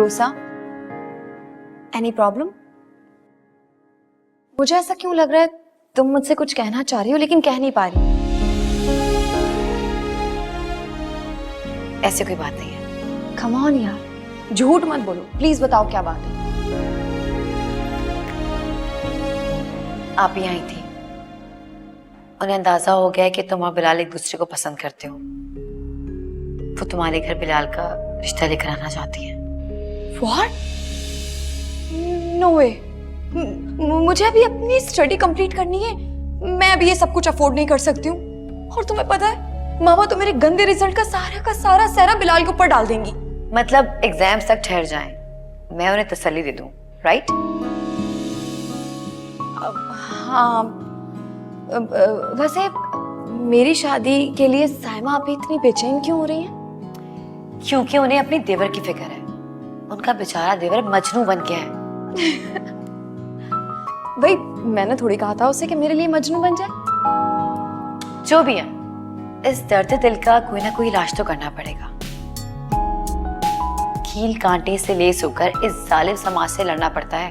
रोसा, any problem? मुझे ऐसा क्यों लग रहा है तुम मुझसे कुछ कहना चाह रही हो लेकिन कह नहीं पा रही। ऐसी कोई बात नहीं है। कम ऑन यार, झूठ मत बोलो प्लीज, बताओ क्या बात है। आप ही आई थी, उन्हें अंदाजा हो गया है कि तुम और बिलाल एक दूसरे को पसंद करते हो। वो तुम्हारे घर बिलाल का रिश्ता लेकर आना चाहती है। What? No way. मुझे अभी अपनी स्टडी कंप्लीट करनी है, मैं अभी ये सब कुछ अफोर्ड नहीं कर सकती हूँ। और तुम्हें पता है मामा तो मेरे गंदे रिजल्ट का सारा सहरा बिलाल के ऊपर डाल देंगी। मतलब एग्जाम्स तक ठहर जाएं, मैं उन्हें तसल्ली दे दूं, राइट? हाँ, वैसे मेरी शादी के लिए साइमा अभी इतनी बेचैन क्यों हो रही है? क्योंकि उन्हें अपनी देवर की फिक्र है। उनका बेचारा देवर मजनू बन गया है। भाई मैंने थोड़ी कहा था उसे कि मेरे लिए मजनू बन जाए। जो भी है, इस दर्द दिल का कोई ना कोई इलाज तो करना पड़ेगा। कील कांटे से लेस होकर इस जालिम समाज से लड़ना पड़ता है।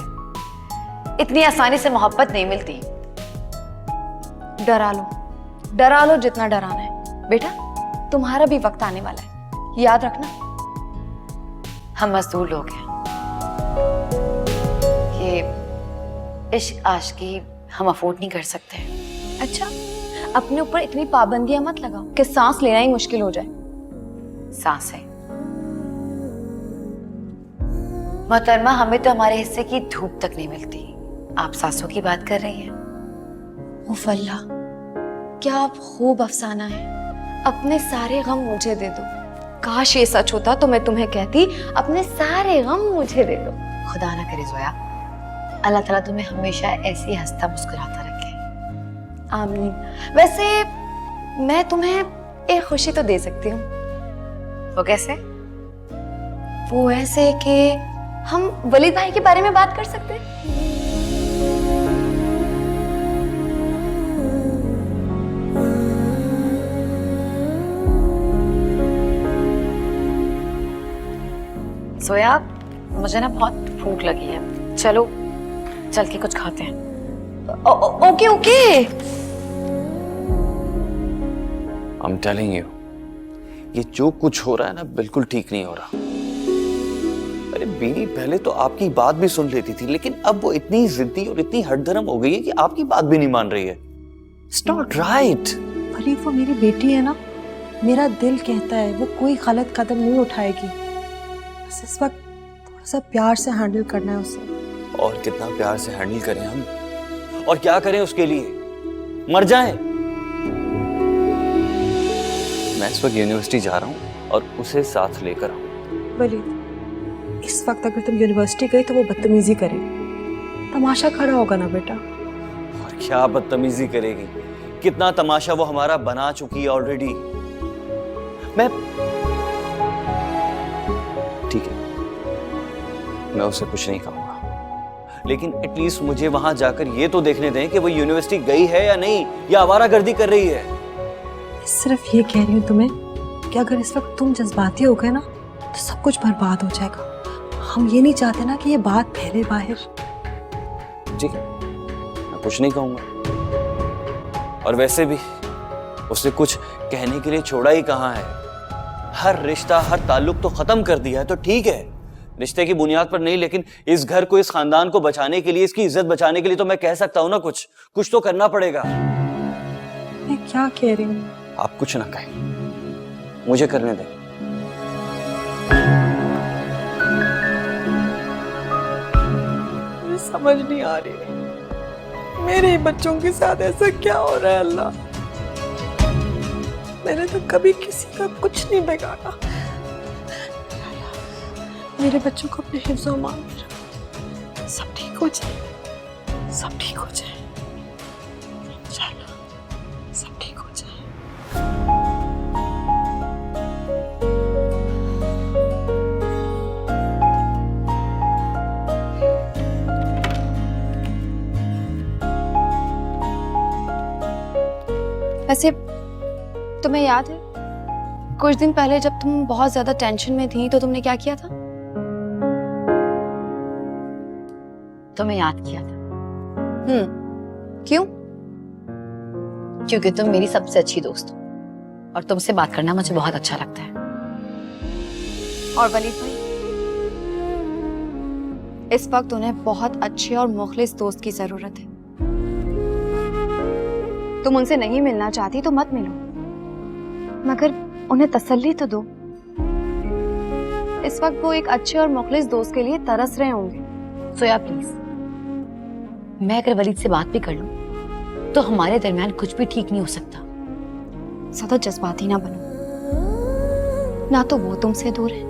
इतनी आसानी से मोहब्बत नहीं मिलती। डरा लो जितना डराना है। बेटा तुम्हारा भी वक्त आने वाला है, याद रखना। हम मजदूर लोग हैं, ये इश्क आशिकी हम अफोर्ड नहीं कर सकते। अच्छा, अपने ऊपर इतनी पाबंदियां मत लगाओ कि सांस लेना ही मुश्किल हो जाए। सांसें मोहतरमा, हमें तो हमारे हिस्से की धूप तक नहीं मिलती। आप सांसों की बात कर रही हैं। उफ़ अल्लाह, क्या खूब अफसाना है। अपने सारे गम मुझे दे दो। काश ये सच होता तो मैं तुम्हें कहती अपने सारे गम मुझे दे दो। खुदा ना करे जोया, अल्लाह ताला तुम्हें हमेशा ऐसे हंसता मुस्कुराता रखे। आमीन। वैसे मैं तुम्हें एक खुशी तो दे सकती हूँ। वो कैसे? वो ऐसे कि हम वलीद भाई के बारे में बात कर सकते हैं। जोया, मुझे ना बहुत भूख लगी है, चलो चल के कुछ खाते हैं। Okay okay. I'm telling you, ये जो कुछ हो रहा है ना बिल्कुल ठीक नहीं हो रहा। अरे बीनी पहले तो आपकी बात भी सुन लेती थी, लेकिन अब वो इतनी जिद्दी और इतनी हठधर्म हो गई है कि आपकी बात भी नहीं मान रही है। It's not right. भली वो मेरी बेटी है ना, मेरा दिल कहता है वो कोई गलत कदम नहीं उठाएगी। बस इस वक्त थोड़ा सा प्यार से हैंडल करना है उसे। और कितना प्यार से हैंडल करें हम, और क्या करें उसके लिए? मर जाएं? मैं इस वक्त यूनिवर्सिटी जा रहा हूँ और उसे साथ लेकर आऊँ। वलीद, इस वक्त अगर तुम यूनिवर्सिटी गई तो वो बदतमीजी करे, तमाशा खड़ा होगा ना बेटा। और क्या बदतमीजी करेगी? कितना तमाशा वो हमारा बना चुकी है ऑलरेडी। मैं ठीक है, मैं उसे कुछ नहीं कहूंगा, लेकिन एटलीस्ट मुझे वहां जाकर ये तो देखने दें कि वो यूनिवर्सिटी गई है या नहीं, या आवारागर्दी कर रही है। सिर्फ ये कह रही हूँ तुम्हें कि अगर इस वक्त तुम जज्बाती हो गए ना तो सब कुछ बर्बाद हो जाएगा। हम ये नहीं चाहते ना कि ये बात फैले बाहर। ठीक है, मैं कुछ नहीं कहूंगा। और वैसे भी उसने कुछ कहने के लिए छोड़ा ही कहाँ है। हर रिश्ता, हर ताल्लुक तो खत्म कर दिया है, तो ठीक है रिश्ते की बुनियाद पर नहीं, लेकिन इस घर को, इस खानदान को बचाने के लिए, इसकी इज्जत बचाने के लिए तो मैं कह सकता हूं ना, कुछ तो करना पड़ेगा। मैं क्या कह रही हूँ? आप कुछ ना कहें, मुझे करने दें। मुझे समझ नहीं आ रही मेरे बच्चों के साथ ऐसा क्या हो रहा है। अल्लाह, मैंने तो कभी किसी का कुछ नहीं बिगाड़ा। मेरे बच्चों को अपने हिफ्ज़ और मान में रखो। सब ठीक हो जाए, सब ठीक हो जाए इंशाअल्लाह, सब ठीक हो जाए। वैसे तुम्हें याद है कुछ दिन पहले जब तुम बहुत ज्यादा टेंशन में थी तो तुमने क्या किया था? तुम्हें याद किया था क्यों? क्योंकि तुम मेरी सबसे अच्छी दोस्त हो और तुमसे बात करना मुझे बहुत अच्छा लगता है। और वलीद भाई, इस वक्त उन्हें बहुत अच्छे और मुखलिस दोस्त की जरूरत है। तुम उनसे नहीं मिलना चाहती तो मत मिलो, मगर उन्हें तसल्ली तो दो। इस वक्त वो एक अच्छे और मुखलिस दोस्त के लिए तरस रहे होंगे। सोया प्लीज, मैं अगर वलीद से बात भी कर लूं तो हमारे दरमियान कुछ भी ठीक नहीं हो सकता। ज्यादा जज्बाती ना बनो। ना तो वो तुमसे दूर है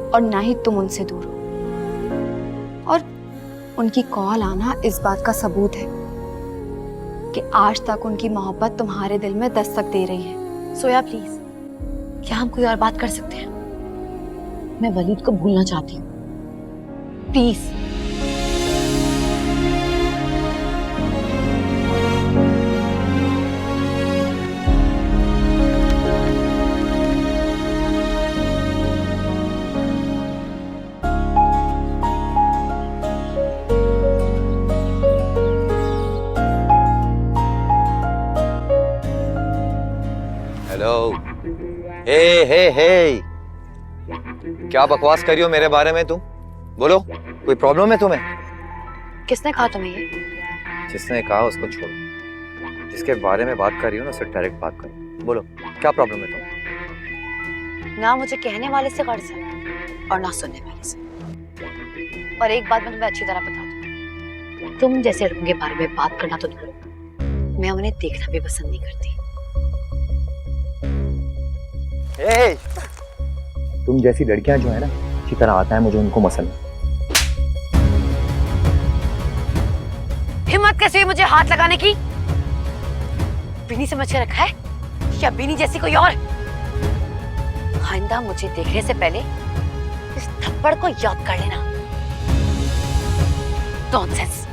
और ना ही तुम उनसे दूर हो। और उनकी कॉल आना इस बात का सबूत है कि आज तक उनकी मोहब्बत तुम्हारे दिल में दस्तक दे रही है। सोया प्लीज, क्या हम कोई और बात कर सकते हैं? मैं वलीद को भूलना चाहती हूँ, प्लीज। हेलो। हे क्या बकवास कर रही हो मेरे बारे में तुम? बोलो, कोई प्रॉब्लम है तुम्हें? किसने कहा तुम्हें ये? जिसने कहा उसको छोड़ो। जिसके बारे में बात कर रही हो ना, उससे डायरेक्ट बात करो। बोलो, क्या प्रॉब्लम है तुम? ना मुझे कहने वाले से गर्ज है और ना सुनने वाले से। और एक बात मैं तुम्हें अच्छी तरह बता दूं, तुम जैसे लड़कों के बारे में बात करना तो दूर, मैं उन्हें देखना भी पसंद नहीं करती। तुम जैसी लड़कियां जो है ना, अच्छी तरह आता है मुझे उनको मसला। हिम्मत कैसे हुई मुझे हाथ लगाने की? बीनी समझ के रखा है या बीनी जैसी कोई और? आइंदा मुझे देखने से पहले इस थप्पड़ को याद कर लेना। नॉनसेंस।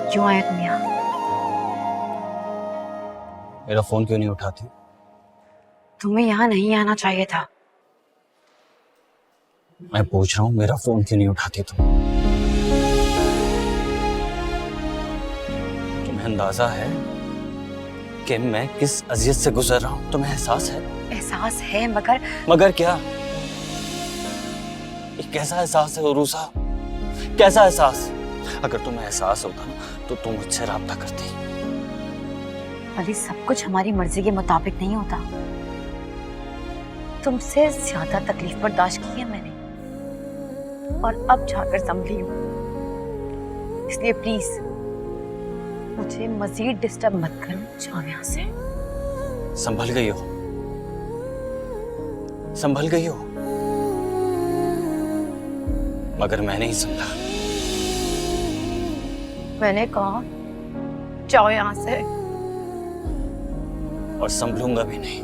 क्यों आए तुम यहाँ? मेरा फोन क्यों नहीं उठाती? तुम्हें यहाँ नहीं आना चाहिए था। मैं पूछ रहा हूँ, मेरा फोन क्यों नहीं उठाती तुम? तुम्हें अंदाजा है कि मैं किस अजियत से गुजर रहा हूँ? तुम्हें एहसास है? एहसास है, मगर क्या? ये कैसा एहसास है उरूसा? कैसा एहसास? अगर तुम्हें एहसास होता ना तो तुम मुझसे राब्ता करती। अली, सब कुछ हमारी मर्जी के मुताबिक नहीं होता। तुमसे ज्यादा तकलीफ बर्दाश्त की है मैंने और अब जाकर संभली हूँ। इसलिए प्लीज मुझे मजीद डिस्टर्ब मत करो। जाओ यहाँ से। संभल गई हो? संभल गई हो? मगर मैं नहीं संभला। मैंने कहा जाओ यहाँ से। और संभलूंगा भी नहीं।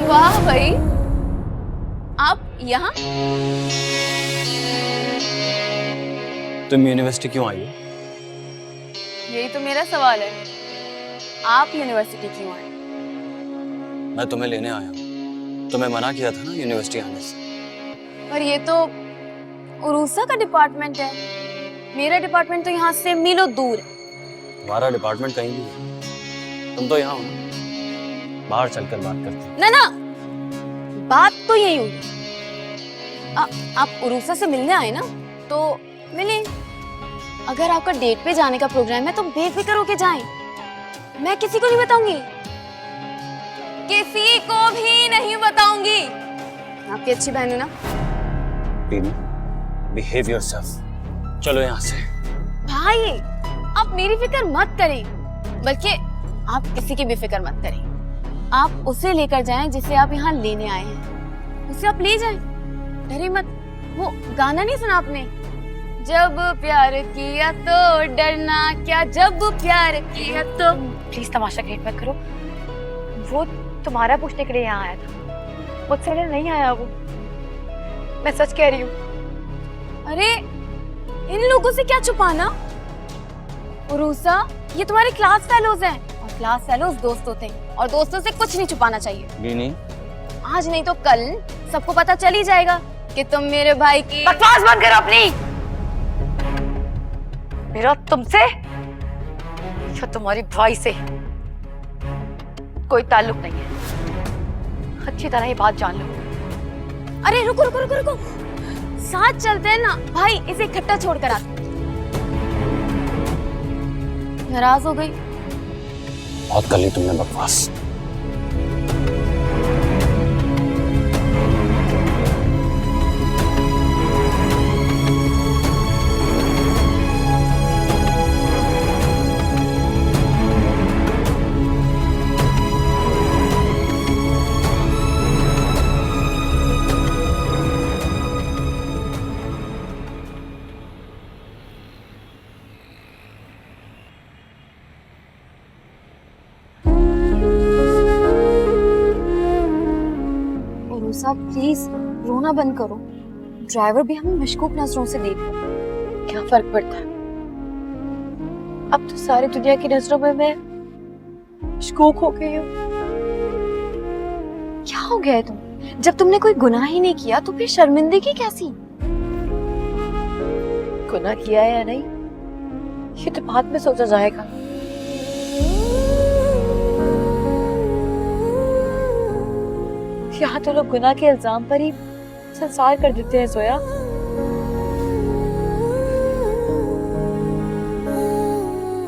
वाह भाई, आप यहाँ? तुम यूनिवर्सिटी क्यों आई हो? यही तो मेरा सवाल है। आप यूनिवर्सिटी क्यों आए? मैं तुम्हें लेने आया हूँ। तुम्हें मना किया था ना यूनिवर्सिटी आने से। पर ये तो उरूसा का डिपार्टमेंट है। मेरा डिपार्टमेंट तो यहाँ से मीलों दूर है। तुम्हारा डिपार्टमेंट कहीं भी है, तुम तो यहाँ हो ना। बाहर चलकर बात करते हैं। ना ना, बात तो यही हुई। आप उरूसा से मिलने आए ना, तो मिले। अगर आपका डेट पे जाने का प्रोग्राम है तो बेफिक्र होके जाएं। मैं किसी को नहीं बताऊंगी, किसी को भी नहीं बताऊंगी। आपकी अच्छी बहन है ना। Behave yourself. चलो यहाँ से। भाई, आप मेरी फिक्र मत करें, बल्कि आप किसी की भी फिक्र मत करें। आप उसे लेकर जाएं जिसे आप यहाँ लेने आए हैं, उसे आप ले जाएं, डरे मत। वो गाना नहीं सुना आपने, जब प्यार किया तो डरना क्या, जब प्यार किया तो। प्लीज तमाशा क्रिएट मत करो। वो तुम्हारा पूछने के लिए यहाँ आया था, मुझसे मिलने नहीं आया वो। मैं सच कह रही हूँ। अरे इन लोगों से क्या छुपाना। उरूसा, ये तुम्हारे क्लास फेलोज हैं, और क्लास फेलोज दोस्त होते हैं, और दोस्तों से कुछ नहीं छुपाना चाहिए। ये नहीं, आज नहीं तो कल सबको पता चल ही जाएगा कि तुम मेरे भाई की। बकवास बंद करो अपनी। मेरा तुमसे या तुम्हारे भाई से कोई ताल्लुक नहीं है, अच्छी तरह ये बात जान लो। अरे रुको रुको रुको रुको, साथ चलते हैं ना भाई, इसे इकट्ठा छोड़कर आते। नाराज हो गई? बहुत कर ली तुमने बकवास। उरूसा प्लीज रोना बंद करो, ड्राइवर भी हमें मशकूक नजरों से देख रहा है। क्या फर्क पड़ता है, अब तो सारी दुनिया की नजरों में मैं मशकूक हो गई हूँ। क्या हो गया है तुम? जब तुमने कोई गुनाह ही नहीं किया तो फिर शर्मिंदगी कैसी? गुनाह किया है या नहीं, ये तो बाद में सोचा जाएगा। यहाँ तो लोग गुनाह के इल्जाम पर ही संसार कर देते हैं। जोया,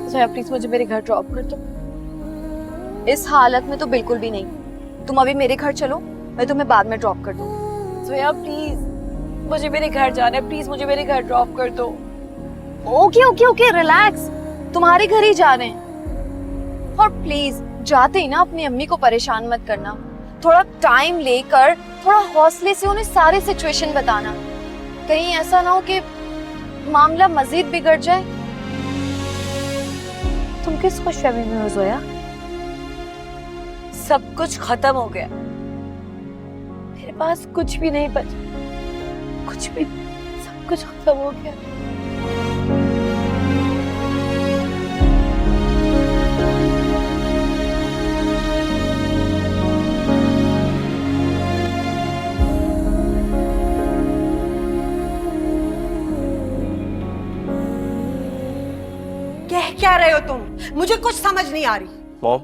जोया प्लीज मुझे मेरे घर ड्रॉप कर दो। इस हालत में तो बिल्कुल भी नहीं। तुम अभी मेरे घर चलो, मैं तुम्हें बाद में ड्रॉप कर दूँ। जोया प्लीज मुझे मेरे घर जाना है, प्लीज मुझे मेरे घर ड्रॉप कर दो। ओके ओके ओके रिलैक्स, तुम्हारे घर ही जा रहे हैं। और प्लीज जाते ही ना अपनी अम्मी को परेशान मत करना, थोड़ा टाइम लेकर थोड़ा हौसले से उन्हें सारे सिचुएशन बताना, कहीं ऐसा ना हो कि मामला मजीद बिगड़ जाए। तुम किस खुशफहमी में हो जोया? सब कुछ खत्म हो गया, मेरे पास कुछ भी नहीं बचा, कुछ भी, सब कुछ खत्म हो गया। कह क्या रहे हो तुम? मुझे कुछ समझ नहीं आ रही। मॉम,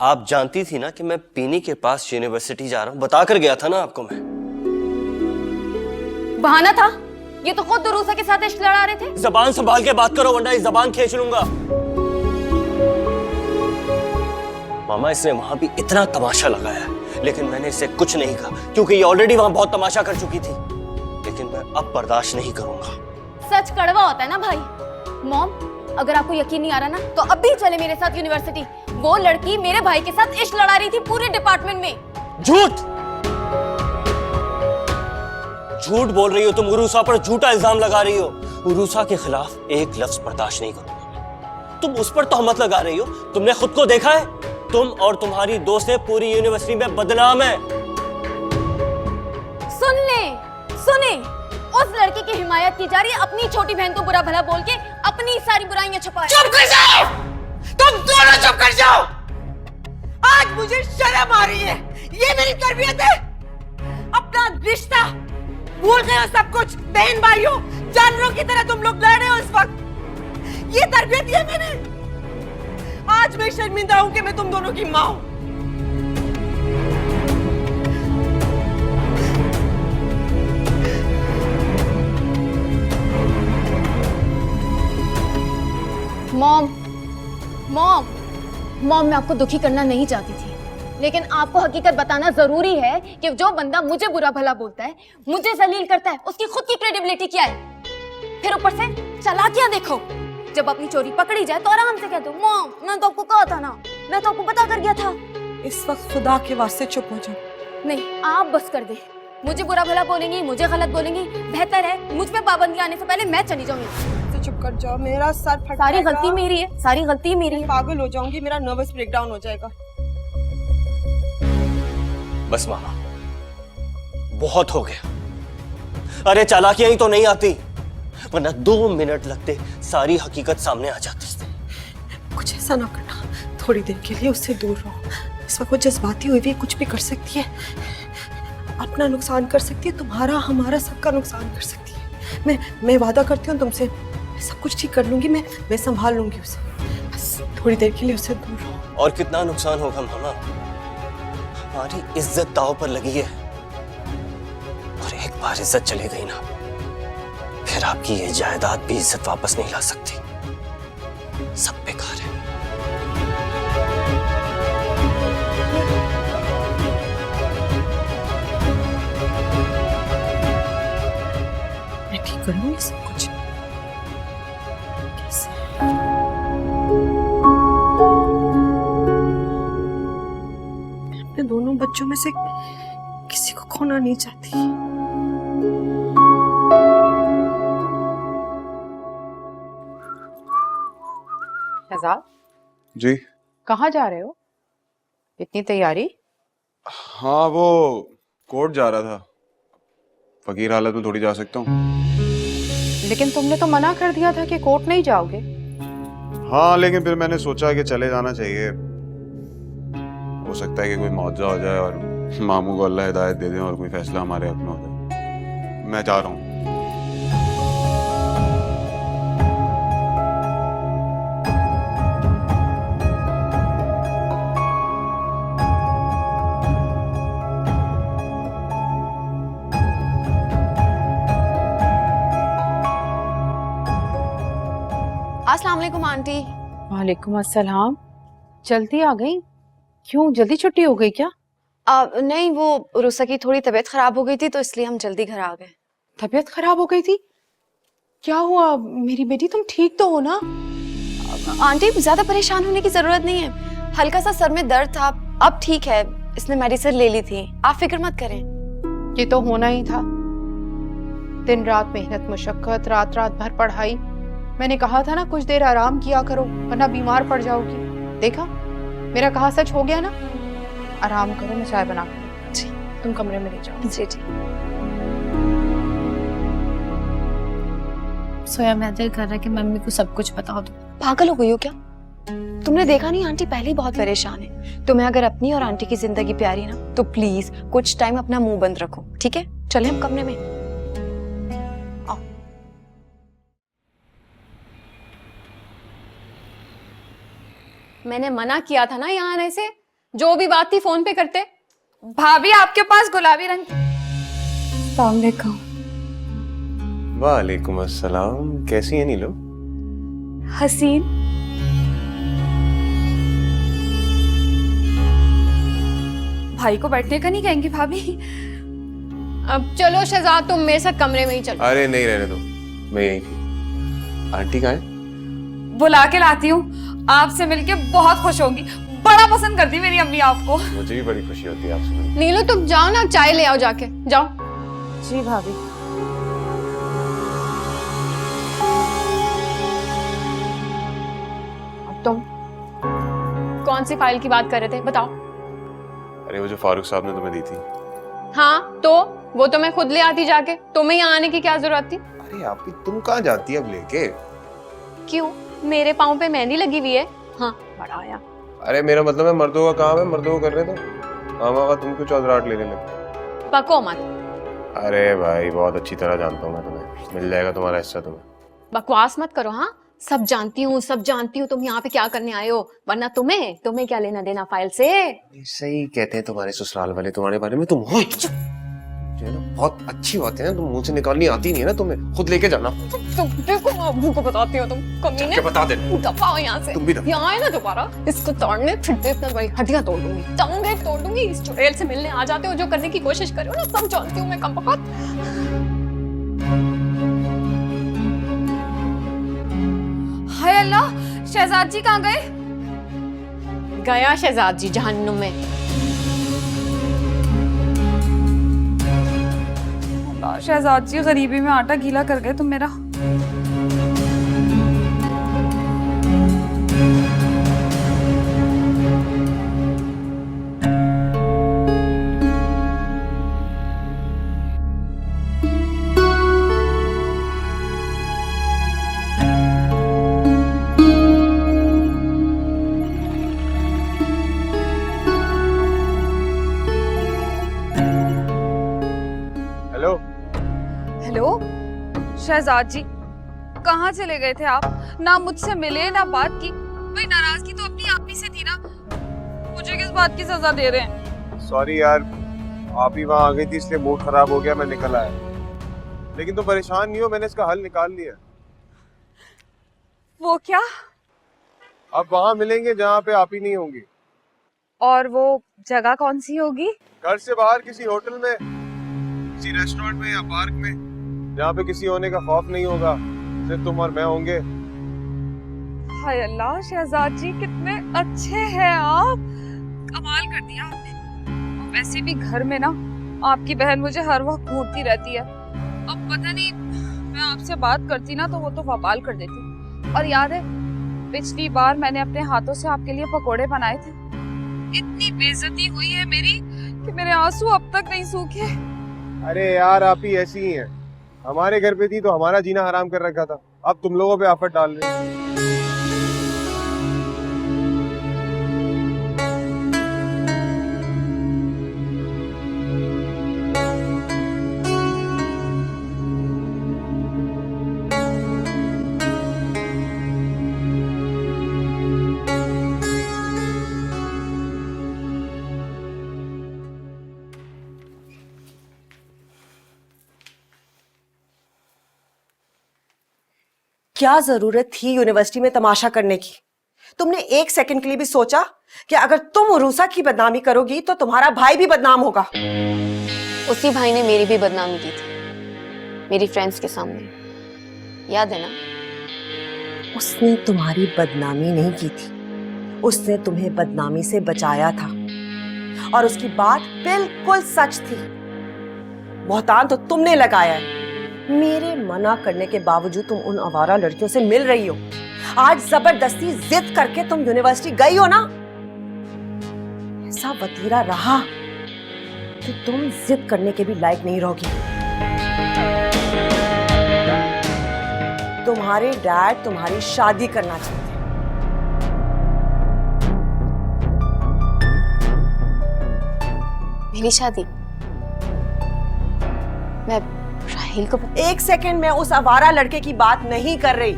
आप जानती थी ना कि मैं पीनी के पास यूनिवर्सिटी जा रहा हूँ, बता कर गया था ना आपको मैं। बहाना था, ये तो खुद उरूसा के साथ इश्क लड़ा रहे थे। जबान संभाल के बात करो वरना इस जबान खींच लूंगा। मामा, इसने वहां भी इतना तमाशा लगाया है, लेकिन मैंने इसे कुछ नहीं कहा क्योंकि ये ऑलरेडी वहां बहुत तमाशा कर चुकी थी। लेकिन मैं अब बर्दाश्त नहीं करूंगा। सच कड़वा होता है ना भाई। मॉम, अगर आपको यकीन नहीं आ रहा ना तो अभी चले मेरे साथ यूनिवर्सिटी। वो लड़की मेरे भाई के साथ इश्क लड़ा रही थी पूरे डिपार्टमेंट में। झूठ, झूठ बोल रही हो तुम। उरूसा पर झूठा इल्जाम लगा रही हो। उरूसा के खिलाफ एक लफ्ज बर्दाश्त नहीं करूंगा। तुम उस पर तहमत लगा रही हो। तुमने खुद को देखा है, तुम और तुम्हारी दोस्त पूरी यूनिवर्सिटी में बदनाम है। सुने, उस लड़के की हिमायत की जा रही है, अपनी छोटी बहन को बुरा भला बोल के अपनी सारी बुराइयां छुपा। चुप कर जाओ, तुम दोनों चुप कर जाओ। आज मुझे शर्म आ रही है। ये मेरी तरबियत है? अपना रिश्ता भूल गए हो सब कुछ। बहन भाइयों, जानवरों की तरह तुम लोग लड़ रहे हो इस वक्त। ये तरबियत है मैंने। आज मैं शर्मिंदा हूं कि मैं तुम दोनों की मां हूं। मॉम, मैं आपको दुखी करना नहीं चाहती थी, लेकिन आपको हकीकत बताना जरूरी है कि जो बंदा मुझे बुरा भला बोलता है, मुझे जलील करता है, उसकी खुद की क्रेडिबिलिटी क्या है। फिर ऊपर से चालाकियां देखो। जब अपनी चोरी पकड़ी जाए तो आराम से कह दो, मॉम मैं तो आपको कहा था ना। मैं तो आपको पता कर गया था। इस वक्त खुदा के वास्ते चुप हो जाओ। नहीं, आप बस कर दे। मुझे बुरा भला बोलेंगी, मुझे गलत बोलेंगी, बेहतर है मुझ पे पाबंदी आने से पहले मैं चली जाऊँ यहाँ से। तो चुप कर जाओ, मेरा सर फट सारी जाएगा। गलती मेरी है, सारी गलती मेरी है। पागल हो जाऊंगी, मेरा नर्वस ब्रेकडाउन हो जाएगा। बस मामा, बहुत हो गया। अरे चालाकियां ही तो नहीं आती, वरना 2 मिनट लगते सारी हकीकत सामने आ जाती। कुछ ऐसा ना करना, थोड़ी देर के लिए उससे दूर रहो। इस वक्त वो जज्बाती हुई भी कुछ भी कर सकती है, अपना नुकसान कर सकती है, तुम्हारा हमारा सबका नुकसान कर सकती है। मैं वादा करती हूँ तुमसे, मैं सब कुछ ठीक कर लूंगी। मैं संभाल लूंगी उसे, बस थोड़ी देर के लिए उससे दूर रहो। और कितना नुकसान होगा मामा, हमारी इज्जत दांव पर लगी है, और एक बार इज्जत चली गई ना, फिर आपकी ये जायदाद भी इज्जत वापस नहीं ला सकती। सब बेकार है। मैं ठीक कर लूंगी सब कुछ। कैसे? मैं अपने दोनों बच्चों में से किसी को खोना नहीं चाहती। शहजाद, जी कहाँ जा रहे हो? इतनी तैयारी? हाँ, वो कोर्ट जा रहा था। फकीर हालत में थोड़ी जा सकता हूँ। लेकिन तुमने तो मना कर दिया था कि कोर्ट नहीं जाओगे। हाँ, लेकिन फिर मैंने सोचा कि चले जाना चाहिए। हो सकता है कि कोई मुआवजा हो जाए और मामू को अल्लाह हिदायत दे दे और कोई फैसला हमारे हक में हो जाए। मैं जा रहा हूँ। अस्सलाम वालेकुम आंटी। वालेकुम अस्सलाम। जल्दी आ गई? क्यों, जल्दी छुट्टी हो गई क्या? नहीं, वो रुसा की थोड़ी तबीयत खराब हो गई थी तो इसलिए हम जल्दी घर आ गए। तबीयत खराब हो गई थी? क्या हुआ मेरी बेटी, तुम ठीक तो हो ना? आंटी ज्यादा परेशान होने की जरूरत नहीं है, हल्का सा सर में दर्द था, अब ठीक है। इसने मेडिसिन ले ली थी, आप फिक्र मत करें। ये तो होना ही था। दिन रात मेहनत मुशक्कत, रात रात भर पढ़ाई। मैंने कहा था ना कुछ देर आराम किया करो वरना बीमार पड़ जाओगी। देखा, मेरा कहा सच हो गया ना। आराम करो, मैं चाय बना कर तुम कमरे में ले जाओ। जी जी। सोया मैं दिल कर रहा है कि मम्मी को सब कुछ बता दो। पागल हो गई हो क्या? तुमने देखा नहीं, आंटी पहले ही बहुत परेशान है। तुम्हें अगर अपनी और आंटी की जिंदगी प्यारी ना तो प्लीज कुछ टाइम अपना मुंह बंद रखो, ठीक है? चले हम कमरे में। आओ। मैंने मना किया था ना यहाँ आने से, जो भी बात थी फोन पे करते। भाभी आपके पास गुलाबी रंग की। वालेकुम अस्सलाम। कैसी है नीलो? हसीन। भाई को बैठने का नहीं कहेंगे भाभी? अब चलो शहजाद, तुम मेरे साथ कमरे में ही चलो। अरे नहीं, रहने दो, मैं यहीं थी। आंटी कहाँ है? बुला के लाती हूँ, आपसे मिलके बहुत खुश होगी। बड़ा पसंद करती मेरी अम्मी आपको। मुझे भी बड़ी खुशी होती है आपसे। नीलू तुम जाओ ना, चाय ले आओ जाके, जाओ। जी भाभी। अब तुम कौन सी फाइल की बात कर रहे थे, बताओ। अरे वो जो फारूक साहब ने तुम्हें दी थी। हाँ तो वो तो मैं खुद ले आती जाके, तुम्हें यहाँ आने की क्या जरूरत थी? अरे आपकी, तुम कहाँ जाती है अब लेके? क्यों, मेरे पाँव पे मेहंदी लगी हुई है। हाँ बड़ा आया। अरे मेरा मतलब है मर्दों का काम है, मर्दों को कर रहे थे। मामा का तुम क्यों चौधराहट लेने लगे? बको मत। अरे भाई, बहुत अच्छी तरह जानता हूँ मैं तुम्हें, मिल जाएगा तुम्हारा हिस्सा तुम्हें। बकवास मत करो। हाँ सब जानती हूँ, सब जानती हूँ। तुम यहाँ पे क्या करने आए हो? वरना तुम्हें क्या लेना देना फाइल से? सही कहते हैं तुम्हारे ससुराल वाले तुम्हारे बारे में। तुम हो जो है ना, बहुत अच्छी बात है ना, तुम मुंह से निकालनी आती नहीं है ना तुम्हें। खुद लेके जाना। तुम देखो, अब्बू को बताती हो तुम कमीने। क्या बता दे? दफा हो यहाँ से। तुम भी दफा। यहाँ आए ना दोबारा, इसको तोड़ने फिर देखना भाई, हड्डियां तोड़ दूंगी, टांगे तोड़ दूंगी। इस चुड़ैल से मिलने आ जाते हो, जो करने की कोशिश कर रहे हो ना, सब जानती हूँ मैं। कम बकवास। हाय अल्लाह, शहजाद जी कहाँ गए? गया शहजाद जी जहन्नुम में। शहजाद जी, गरीबी में आटा गीला कर गए तुम मेरा। हेलो। हेलो शहजाद जी, कहाँ चले गए थे आप? ना मुझसे मिले ना बात की। भाई नाराजगी तो अपनी आप ही से थी ना, मुझे किस बात की सजा दे रहे हैं? सॉरी यार, आप ही वहाँ आ गई थी इसलिए मूड खराब हो गया, मैं निकल आया। लेकिन तुम परेशान नहीं हो, मैंने इसका हल निकाल लिया। वो क्या? अब वहाँ मिलेंगे जहाँ पे आप ही नहीं होंगी। और वो जगह कौन सी होगी? घर से बाहर किसी होटल में, किसी रेस्टोरेंट में या पार्क में, जहाँ पे किसी होने का खौफ नहीं होगा, सिर्फ तुम और मैं होंगे। हाय अल्लाह, शहजाद जी कितने अच्छे हैं आप, कमाल कर दिया आपने। वैसे भी घर में ना आपकी बहन मुझे हर वक्त घूरती रहती है। अब पता नहीं मैं आपसे बात करती ना तो वो तो वबाल कर देती। और याद है पिछली बार मैंने अपने हाथों से आपके लिए पकोड़े बनाए थे, इतनी बेइज्जती हुई है मेरी कि मेरे आंसू अब तक नहीं सूखे। अरे यार, आप ही ऐसी ही हैं। हमारे घर पे थी तो हमारा जीना हराम कर रखा था, अब तुम लोगों पे आफत डाल रहे हैं। क्या जरूरत थी यूनिवर्सिटी में तमाशा करने की? तुमने एक सेकंड के लिए भी सोचा कि अगर तुम उरूसा की बदनामी करोगी तो तुम्हारा भाई भी बदनाम होगा? उसी भाई ने मेरी भी बदनामी की थी मेरी फ्रेंड्स के सामने, याद है ना? उसने तुम्हारी बदनामी नहीं की थी, उसने तुम्हें बदनामी से बचाया था। और उसकी बात बिल्कुल सच थी। बहतान तो तुमने लगाया है। मेरे मना करने के बावजूद तुम उन आवारा लड़कियों से मिल रही हो। आज जबरदस्ती जिद करके तुम यूनिवर्सिटी गई हो ना। ऐसा वतीरा रहा कि तुम जिद करने के भी लायक नहीं रहोगी। तुम्हारे डैड तुम्हारी शादी करना चाहते हैं। मेरी शादी? मैं राहिल को एक सेकंड में उस आवारा लड़के की बात नहीं कर रही।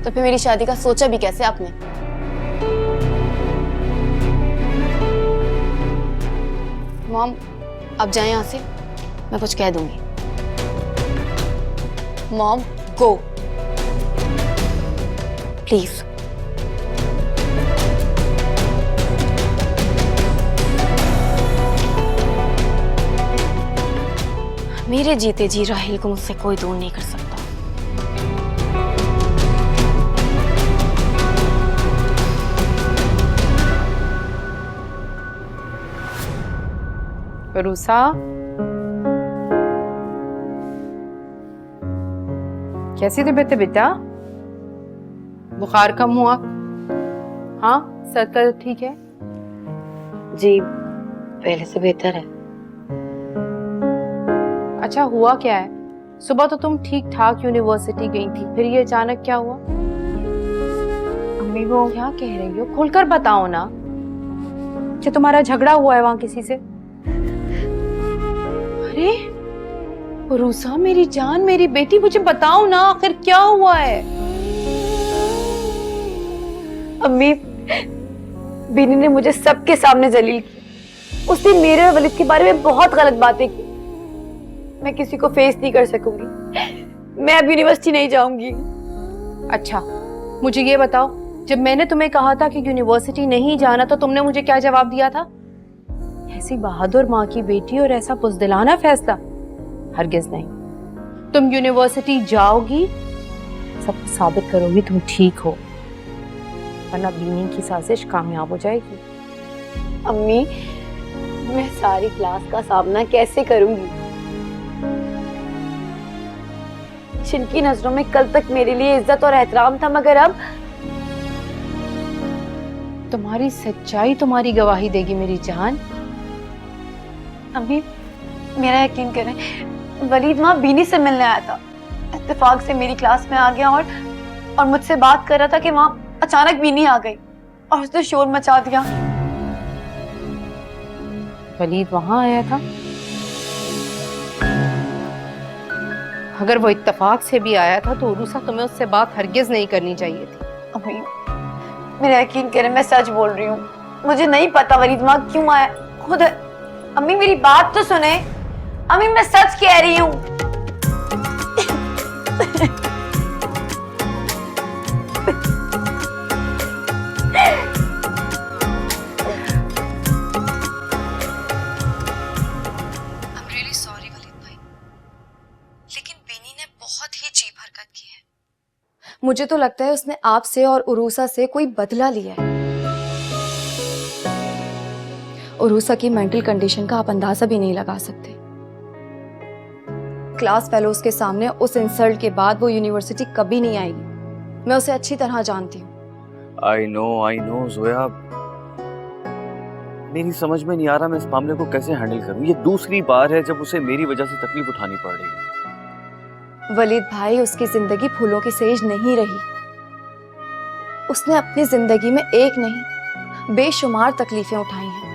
तो फिर मेरी शादी का सोचा भी कैसे आपने? मॉम आप जाएं यहाँ से, मैं कुछ कह दूंगी। Mom go please. मेरे जीते जी राहिल को मुझसे कोई दूर नहीं कर सकता। रूसा, कैसी तबीयत है बेटा? बुखार कम हुआ? हाँ, सर का ठीक है? जी पहले से बेहतर है। अच्छा हुआ क्या है? सुबह तो तुम ठीक ठाक यूनिवर्सिटी गई थी, फिर ये अचानक क्या हुआ? अम्मी वो क्या कह रही हो? खुलकर बताओ ना। क्या तुम्हारा झगड़ा हुआ है वहां किसी से? अरे रूसा मेरी जान, मेरी बेटी, मुझे बताओ ना आखिर क्या हुआ है? अम्मी बीनी ने मुझे सबके सामने जलील किया। उसने मेरे और वलीद के बारे में बहुत गलत बातें की। मैं किसी को फेस नहीं कर सकूंगी। मैं अब यूनिवर्सिटी नहीं जाऊंगी। अच्छा मुझे ये बताओ, जब मैंने तुम्हें कहा था कि यूनिवर्सिटी नहीं जाना तो तुमने मुझे क्या जवाब दिया था? ऐसी बहादुर माँ की बेटी और ऐसा बुज़दिलाना फैसला? हरगिज नहीं। तुम यूनिवर्सिटी जाओगी, सबको साबित करोगी तुम ठीक हो, वरना बीनी की साजिश कामयाब हो जाएगी। अम्मी, मैं सारी क्लास का सामना कैसे करूंगी? जिनकी नजरों में कल तक मेरे लिए इज्जत और एहतराम था, मगर अब तुम्हारी सच्चाई तुम्हारी गवाही देगी मेरी जान। अम्मी, मेरा यकीन करें, वलीद वहाँ बीनी से मिलने आया था, इत्तेफाक से मेरी क्लास में आ गया और मुझसे बात कर रहा था कि वहाँ अचानक बीनी आ गई और उसने शोर मचा दिया। वलीद वहां आया था? अगर वो इत्तेफाक से भी आया था तो उरूसा तुम्हें उससे बात हरगिज नहीं करनी चाहिए थी। अम्मी, मेरा यकीन करें, मैं सच बोल रही हूँ, मुझे नहीं पता वलीद वहाँ क्यों आया खुद। अम्मी मेरी बात तो सुने, अम्मी मैं सच कह रही हूँ। सॉरी वलीद भाई, लेकिन बीनी ने बहुत ही चीप हरकत की है। मुझे तो लगता है उसने आपसे और उरूसा से कोई बदला लिया है। उरूसा की मेंटल कंडीशन का आप अंदाजा भी नहीं लगा सकते। क्लास फेलोज के सामने उस इंसल्ट के बाद वो यूनिवर्सिटी कभी नहीं आएगी। मैं उसे अच्छी तरह जानती हूँ। आई नो जोया, मेरी समझ में नहीं आ रहा मैं इस मामले को कैसे हैंडल करूं। ये दूसरी बार है जब उसे मेरी वजह से तकलीफ उठानी पड़ रही है। वलीद भाई, उसकी जिंदगी फूलों की सेज नहीं रही। उसने अपनी जिंदगी में एक नहीं बेशुमार तकलीफें उठाई हैं,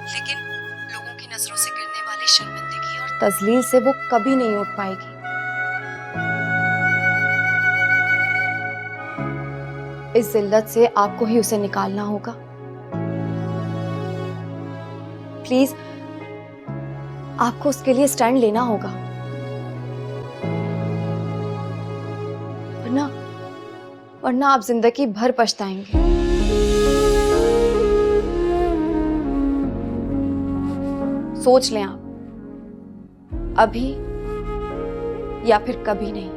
लेकिन लोगों की नजरों से गिरने वाली शर्मिंदगी और तजलील से वो कभी नहीं उठ पाएगी। इस जिल्लत से आपको ही उसे निकालना होगा। प्लीज, आपको उसके लिए स्टैंड लेना होगा, वरना आप जिंदगी भर पछताएंगे। सोच लें आप, अभी या फिर कभी नहीं।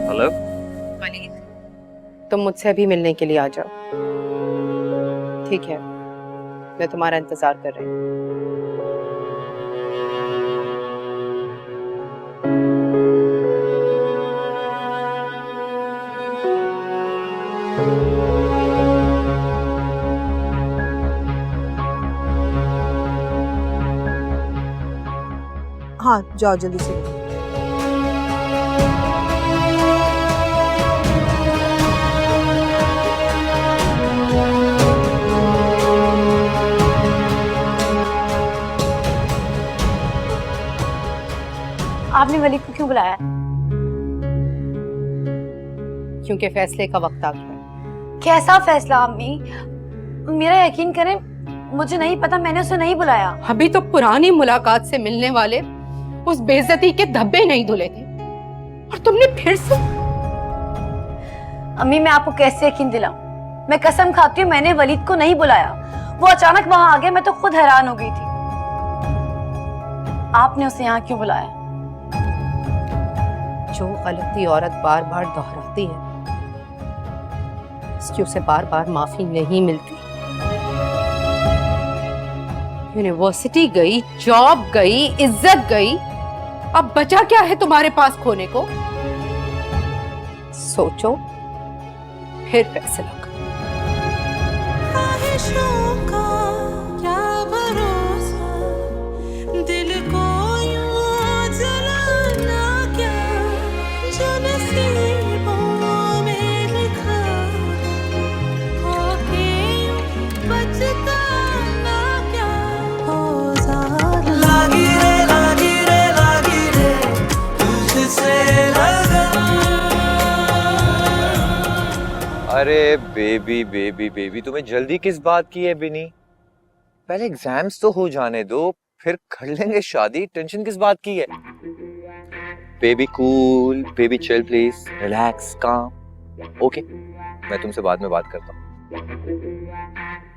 हेलो वलीद, तुम मुझसे अभी मिलने के लिए आ जाओ, ठीक है? मैं तुम्हारा इंतजार कर रही हूँ। हाँ जाओ जल्दी से। आपने वलीद को क्यों बुलाया? क्योंकि फैसले का वक्त आ गया। कैसा फैसला अम्मी? मेरा यकीन करें, मुझे नहीं पता, मैंने उसे नहीं बुलाया। अभी तो पुरानी मुलाकात से मिलने वाले उस बेइज्जती के धब्बे नहीं धुले थे और तुमने फिर से। अम्मी मैं आपको कैसे यकीन दिलाऊं? मैं कसम खाती हूँ मैंने वलीद को नहीं बुलाया। वो अचानक वहां आ गया, मैं तो खुद हैरान हो गई थी। आपने उसे यहाँ क्यों बुलाया? जो गलती औरत बार बार दोहराती है उसकी उसे बार बार माफी नहीं मिलती। यूनिवर्सिटी गई, जॉब गई, इज्जत गई, अब बचा क्या है तुम्हारे पास खोने को? सोचो फिर फैसला करो। दिल को यूं जलाना क्या, जो नसीबों में लिखा, होके यूं बचताना क्या। हो ज़ालिम लागी रे तुझसे लगा। अरे बेबी तुम्हें जल्दी किस बात की है बिनी? पहले एग्जाम्स तो हो जाने दो, फिर कर लेंगे शादी। टेंशन किस बात की है? Baby cool, baby chill please, relax, काम। ओके, मैं तुमसे बाद में बात करता हूँ।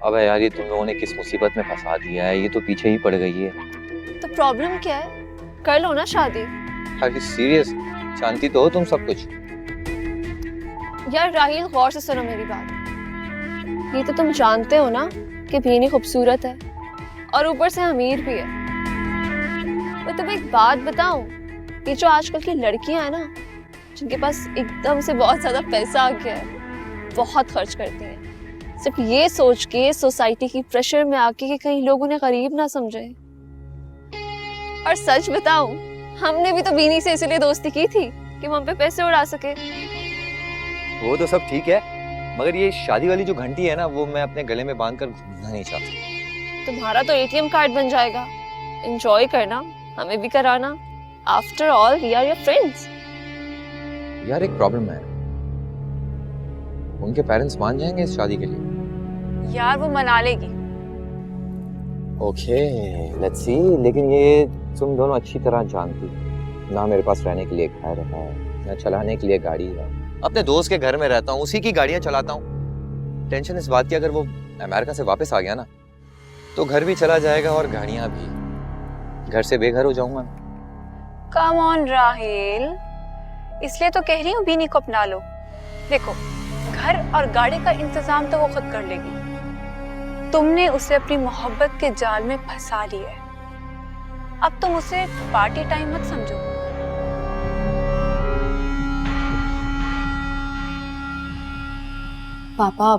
अबे यार, ये तुम लोगों ने किस मुसीबत में फंसा दिया है, ये तो पीछे ही पड़ गई है। तो प्रॉब्लम क्या है? कर लो ना शादी। Are you serious? जानती तो हो तुम सब कुछ। यार राहिल, गौर से सुनो मेरी बात। ये तो तुम जानते हो ना कि भीनी खूबसूरत है और ऊपर से अमीर भी है। मैं तुम्हें एक बात बताऊं, ये जो आजकल की लड़कियां हैं ना, जिनके पास एकदम से बहुत ज्यादा पैसा आ गया है, बहुत खर्च करती हैं सिर्फ ये सोच के सोसाइटी की प्रेशर में आके कि कहीं लोग उन्हें गरीब ना समझे। और सच बताऊं, हमने भी तो बीनी से इसलिए दोस्ती की थी कि वो हम पे पैसे उड़ा सके। वो तो सब ठीक है, मगर ये शादी वाली जो घंटी है ना, वो मैं अपने गले में बांध कर घूमना नहीं चाहता। तुम्हारा तो एटीएम कार्ड बन जाएगा। एंजॉय करना, हमें भी कराना। After all we are your friends. यार एक प्रॉब्लम है, उनके पेरेंट्स मान जाएंगे इस शादी के लिए? यार वो मना लेगी। Okay, let's see. लेकिन ये तुम दोनों अच्छी तरह जानती हो ना, मेरे पास रहने के लिए घर है, ना चलाने के लिए गाड़ी है। अपने दोस्त के घर में रहता हूँ, उसी की गाड़ियाँ चलाता हूँ। टेंशन इस बात की, अगर वो अमेरिका से वापस आ गया ना, तो घर भी चला जाएगा और गाड़ियाँ भी। घर से बेघर हो जाऊंगा। कम ऑन राहिल, इसलिए तो कह रही हूँ बीनी को अपना लो। देखो, घर और गाड़ी का इंतजाम तो वो खुद कर लेगी। तुमने उसे अपनी मोहब्बत के जाल में फंसा लिया है। अब तुम उसे पार्टी टाइम मत समझो। पापा,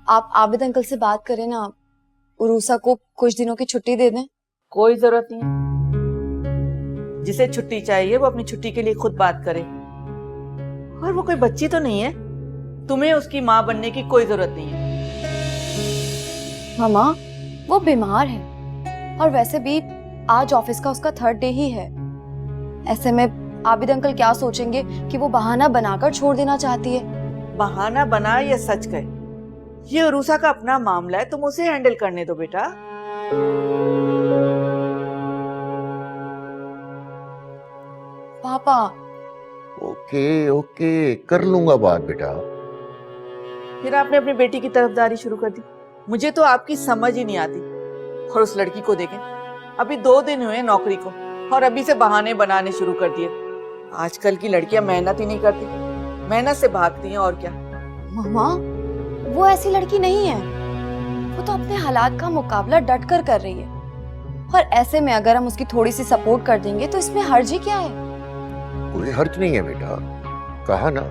आप आबिद अंकल से बात करें ना, उरूसा को कुछ दिनों की छुट्टी दे दें। कोई जरूरत नहीं है। जिसे छुट्टी चाहिए वो अपनी छुट्टी के लिए खुद बात करे। और वो कोई बच्ची तो नहीं है, तुम्हें उसकी माँ बनने की कोई जरूरत नहीं है। मामा, वो बीमार है और वैसे भी आज ऑफिस का उसका 3rd डे ही है। ऐसे में आबिद अंकल क्या सोचेंगे कि वो बहाना बनाकर छोड़ देना चाहती है। बहाना बना या सच कहे, ये उरूसा का अपना मामला है, तुम उसे हैंडल करने दो बेटा। पापा, ओके ओके, कर लूंगा बात बेटा। फिर आपने अपनी बेटी की तरफदारी शुरू कर दी। मुझे तो आपकी समझ ही नहीं आती। और उस लड़की को देखें, अभी 2 दिन हुए नौकरी को और अभी से बहाने बनाने शुरू कर दिए। आजकल की लड़कियां मेहनत ही नहीं करती, मेहनत से भागती हैं और क्या। मामा, वो ऐसी लड़की नहीं है। वो तो अपने हालात का मुकाबला डट कर रही है। और ऐसे में अगर हम उसकी थोड़ी सी सपोर्ट कर देंगे तो इसमें हर्ज ही क्या है? कोई हर्ज नहीं है बेटा, कहा ना,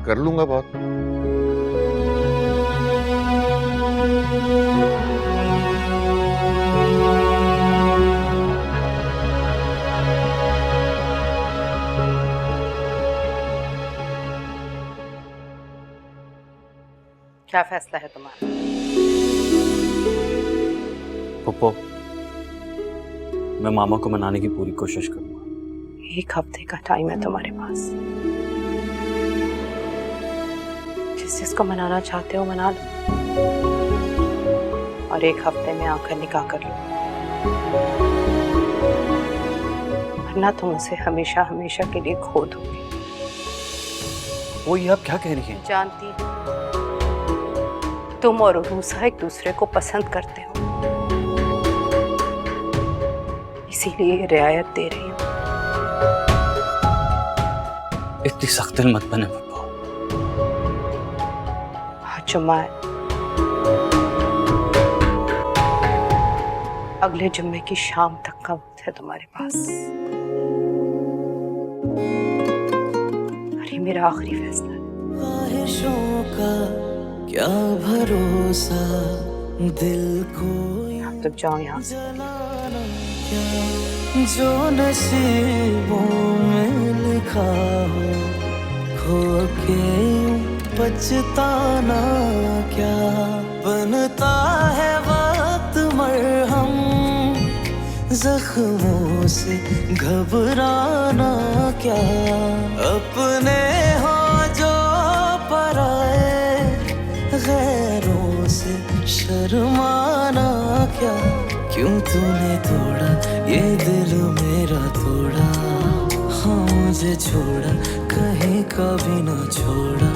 कर लूंगा बात। क्या फैसला है तुम्हारा? पप्पो, मैं मामा को मनाने की पूरी कोशिश करूंगा। 1 हफ्ते का टाइम है तुम्हारे पास। जिसको मनाना चाहते हो मना लो और 1 हफ्ते में आकर निकाह कर लो, वरना तुम उसे हमेशा हमेशा के लिए खो दोगे। वो ये आप क्या कह रही हैं? जानती हूँ तुम और उरूसा एक दूसरे को पसंद करते हो, इसीलिए ये रियायत दे रही हूँ। इतनी सख्त दिल मत बने पप्पो। आज जुम्मा है, अगले जुम्मे की शाम तक का वक्त है तुम्हारे पास। और ये मेरा आखिरी फैसला है। ख्वाहिशों का क्या भरोसा, दिल को अब तक जाओ यहाँ से। जलाना क्या, जो नसीबों में लिखा हो, खो के पछताना क्या। बनता है वक्त मरहम, जख्मों से घबराना क्या। अपने हो जो पराए, गैरों से शर्माना क्या। क्यों तूने तोड़ा ये दिल मेरा तोड़ा, हाँ मुझे छोड़ा कहीं कभी ना छोड़ा